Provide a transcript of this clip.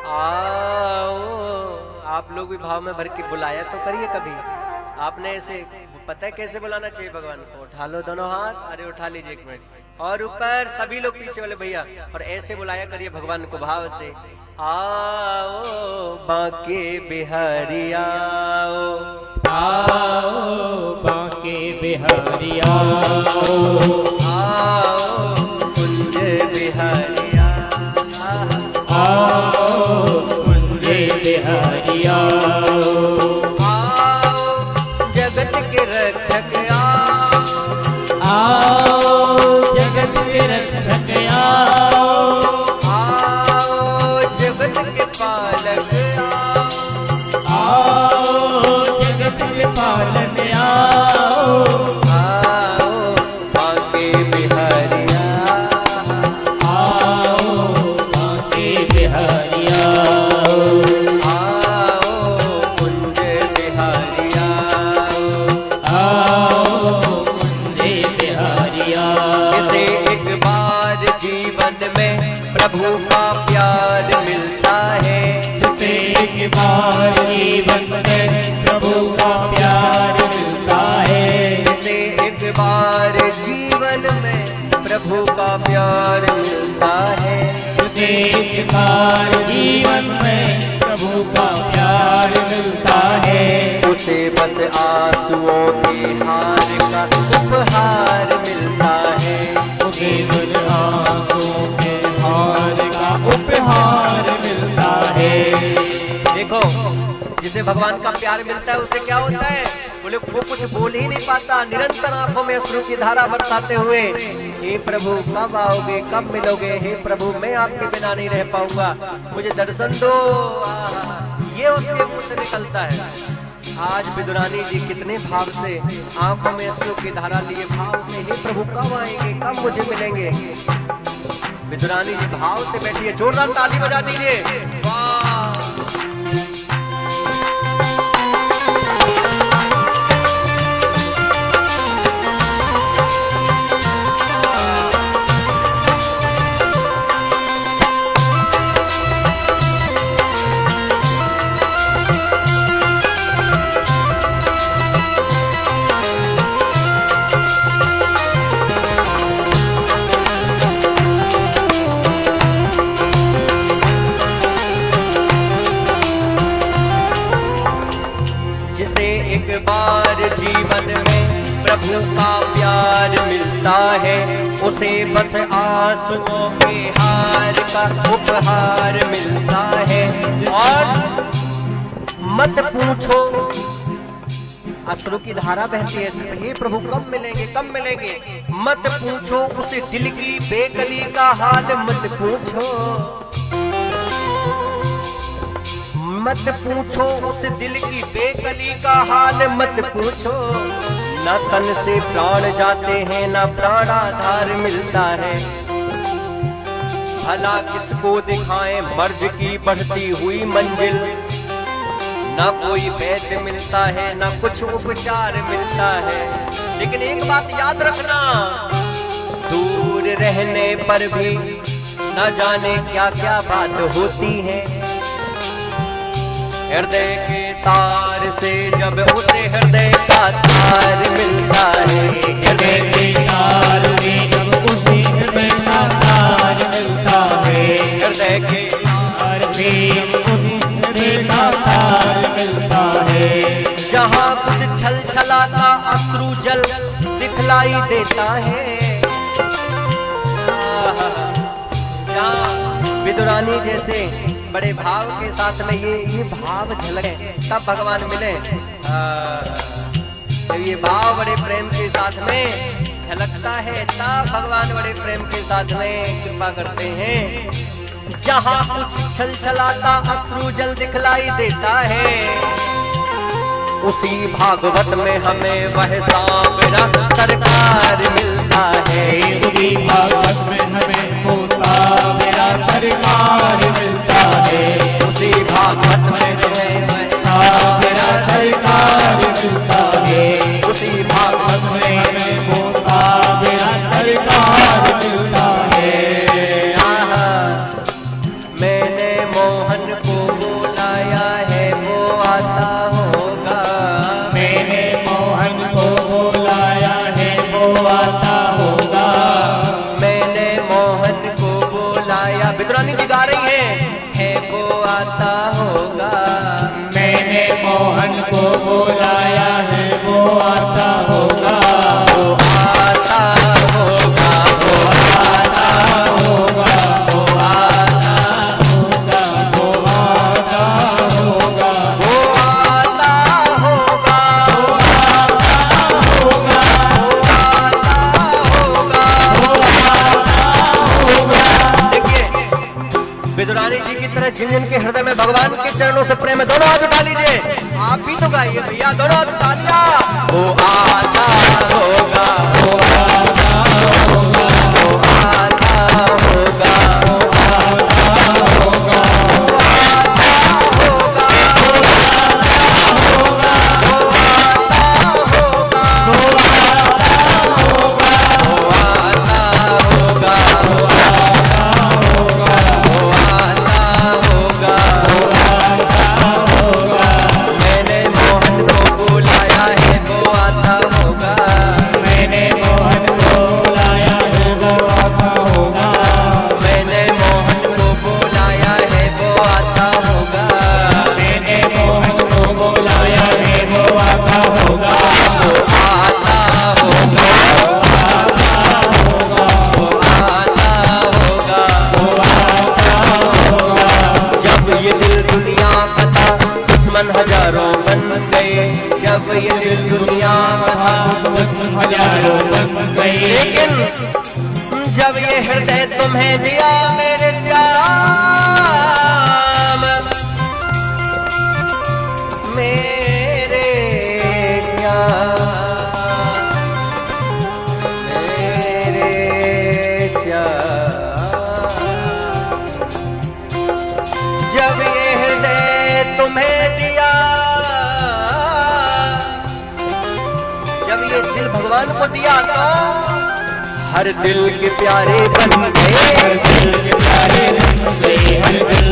आओ। आप लोग भी भाव में भर के बुलाया तो करिए कभी। आपने ऐसे पता है कैसे बुलाना चाहिए भगवान को? उठा लो दोनों हाथ, अरे उठा लीजिए एक मिनट, और ऊपर सभी लोग पीछे वाले भैया, और ऐसे बुलाया करिए भगवान को भाव से। आओ बांके बिहारी आओ, आओ बांके बिहारी आओ, आओ कुंज बिहारी आओ कुंज बिहारी आओ, जगत के रक्षक आओ, आओ जगत के रक्षक आओ, आओ जगत के पालक आओ जगत के पालक आओ, आओ बांके बिहारी आओ बांके बिहारी आओ, आओ कुंज बिहारी आओ कुंज बिहारी आओ। इसे एक बार जीवन में प्रभु का प्यार मिलता है, जिसे एक बार जीवन में प्रभु का प्यार मिलता है, इसे एक बार जीवन में प्रभु का प्यार मिलता है, जिसे एक बार जीवन में प्रभु का प्यार मिलता है, उसे बस आंसुओं के हार का उपहार मिलता है, उसे बस आंसुओं के हार का उपहार मिलता है। देखो जिसे भगवान का प्यार मिलता है उसे क्या होता है? बोले वो कुछ बोल ही नहीं पाता, निरंतर आंखों में अश्रु की धारा बरसाते हुए, हे प्रभु कब आओगे, कब मिलोगे, हे प्रभु मैं आपके बिना नहीं रह पाऊंगा, मुझे दर्शन दो। ये उसके मुंह से निकलता है। आज विदुरानी जी कितने भाव से आंखों में अश्रु की धारा लिए भाव से, हे प्रभु कब आएंगे, कब मुझे मिलेंगे। विदुरानी जी भाव से बैठी है, जोरदार ताली बजा दीजिए। वाह! एक बार जीवन में प्रभु का प्यार मिलता है, उसे बस आंसुओं के हार का उपहार मिलता है। और मत पूछो, अश्रु की धारा बहती है, हे प्रभु कब मिलेंगे, कब मिलेंगे। मत पूछो उसे दिल की बेकली का हाल, मत पूछो, मत पूछो उस दिल की बेकली का हाल, मत पूछो। न तन से प्राण जाते हैं, न प्राणाधार मिलता है। भला किसको दिखाएं मर्ज की बढ़ती हुई मंजिल, न कोई वैद्य मिलता है, न कुछ उपचार मिलता है। लेकिन एक बात याद रखना, दूर रहने पर भी न जाने क्या क्या बात होती है। हृदय के तार से जब उसे हृदय का तार मिलता है, हृदय के तार से जब उसे हृदय का तार मिलता है, हृदय के तार से हृदय का तार मिलता है। जहाँ कुछ छल छलाता अश्रु जल दिखलाई देता है। जहाँ विदुरानी जैसे बड़े भाव के साथ में ये भाव झलके तब भगवान मिले। तो ये भाव बड़े प्रेम के साथ में झलकता है, तब भगवान बड़े प्रेम के साथ में कृपा करते हैं। जहाँ कुछ छल छलाता अश्रु जल दिखलाई देता है, उसी भागवत में हमें वह सांवरा सरकार मिलता है। उसी भागवत में हमें वो सांवरा सरकार मिलता है। उसी भागवत में हमें वह सांवरा सरकार मिलता है। उसी भागवत में हमें वो सांवरा सरकार मिलता है। मैंने मोहन आता होगा। मैंने मोहन को बुलाया है वो आता होगा। वो आता होगा, वो आता होगा, वो आता होगा, वो आता होगा, वो आता होगा, वो आता होगा, वो आता होगा। देखिए विदुरानी जी की तरह जिन जिन के हृदय में भगवान के चरणों से प्रेम है, दोनों हाथ उठा लीजिए। आप भी तो गाइए भैया, दोनों हाथ उठा लिया। वो आता होगा, वो आता होगा, वो आता होगा, वो आता होगा, मैंने मोहन को बुलाया है वो आता होगा। मैंने मोहन को बुलाया है वो आता होगा। मैंने मोहन को बुलाया है वो आता होगा। मैंने मोहन को बुलाया है वो आता होगा। वो आता होगा, वो आता होगा, वो आता होगा। जब ये दिल दुनिया का था दुश्मन हजारों बन गए। जब ये दिल दुनिया का था दुश्मन हजारों बन गए। लेकिन जब ये हृदय तुम्हें दिया मेरे श्याम, मेरे श्याम, मेरे श्याम, जब ये हृदय तुम्हें दिया, जब ये दिल भगवान को दिया तो हर दिल के प्यारे बन हर गए। दिल के प्यारे बन गए, हर दिल